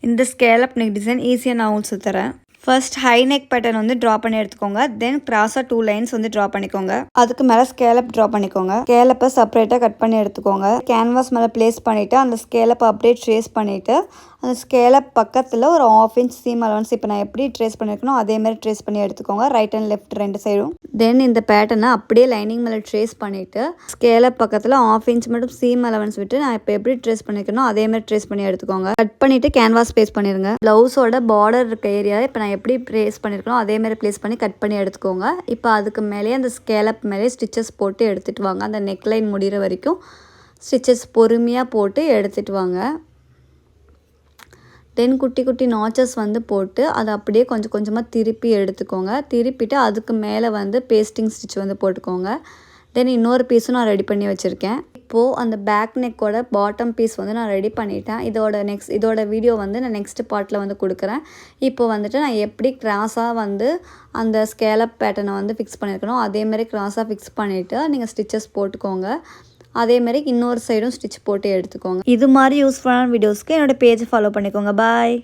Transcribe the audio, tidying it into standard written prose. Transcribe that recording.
இந்த scallop neck design ஈஸியாக நான் உங்களுக்கு தரேன். ஃபர்ஸ்ட் ஹை நெக் பேட்டர்ன் வந்து ட்ரா பண்ணி எடுத்துக்கோங்க. தென் கிராஸாக 2 லைன்ஸ் வந்து ட்ரா பண்ணிக்கோங்க. அதுக்கு மேலே ஸ்கேலப் ட்ரா பண்ணிக்கோங்க. ஸ்கேலப்பை செப்பரேட்டாக கட் பண்ணி எடுத்துக்கோங்க. கேன்வாஸ் மேலே பிளேஸ் பண்ணிவிட்டு அந்த ஸ்கேலப்பை அப்படியே ட்ரேஸ் பண்ணிவிட்டு அந்த ஸ்கேலப் பக்கத்தில் ஒரு 1/2 இன்ச் சீம் அலவன்ஸ் இப்போ நான் எப்படி ட்ரேஸ் பண்ணியிருக்கணும் அதேமாதிரி ட்ரேஸ் பண்ணி எடுத்துக்கோங்க. ரைட் அண்ட் லெஃப்ட் 2 சைடும். தென் இந்த பேட்டர்னை அப்படியே லைனிங் மேலே ட்ரேஸ் பண்ணிவிட்டு ஸ்கேலப் பக்கத்தில் 1/2 இன்ச் மட்டும் சீம் அலவன்ஸ் விட்டு நான் இப்போ எப்படி ட்ரேஸ் பண்ணியிருக்கணும் அதேமாதிரி ட்ரேஸ் பண்ணி எடுத்துக்கோங்க. கட் பண்ணிவிட்டு கேன்வாஸ் பேஸ்ட் பண்ணிடுங்க. ப்ளவுஸோட பார்டர் இருக்க ஏரியா இப்போ நான் எப்படி ப்ளேஸ் பண்ணியிருக்கணும் அதேமாதிரி ப்ளேஸ் பண்ணி கட் பண்ணி எடுத்துக்கோங்க. இப்போ அதுக்கு மேலேயே அந்த ஸ்கேலப் மேலே ஸ்டிச்சஸ் போட்டு எடுத்துகிட்டு வாங்க. அந்த நெக்லைன் முடிகிற வரைக்கும் ஸ்டிச்சஸ் பொறுமையாக போட்டு எடுத்துகிட்டு வாங்க. தென் குட்டி குட்டி நாச்சஸ் வந்து போட்டு அதை அப்படியே கொஞ்சம் கொஞ்சமாக திருப்பி எடுத்துக்கோங்க. திருப்பிட்டு அதுக்கு மேலே வந்து பேஸ்டிங் ஸ்டிச் வந்து போட்டுக்கோங்க. தென் இன்னொரு பீஸும் நான் ரெடி பண்ணி வச்சுருக்கேன். இப்போது அந்த பேக் நெக்கோட பாட்டம் பீஸ் வந்து நான் ரெடி பண்ணிட்டேன். இதோட வீடியோ வந்து நான் நெக்ஸ்ட் பார்ட்டில் வந்து கொடுக்குறேன். இப்போ வந்துட்டு நான் எப்படி கிராஸாக வந்து அந்த ஸ்கேலப் பேட்டர்னை வந்து ஃபிக்ஸ் பண்ணியிருக்கணும் அதேமாதிரி கிராஸாக ஃபிக்ஸ் பண்ணிவிட்டு நீங்கள் ஸ்டிச்சஸ் போட்டுக்கோங்க. அதேமாதிரி இன்னொரு சைடும் ஸ்டிச் போட்டு எடுத்துக்கோங்க. இது மாதிரி யூஸ்ஃபுல்லான வீடியோஸ்க்கு என்னோடய பேஜை ஃபாலோ பண்ணிக்கோங்க. பாய்.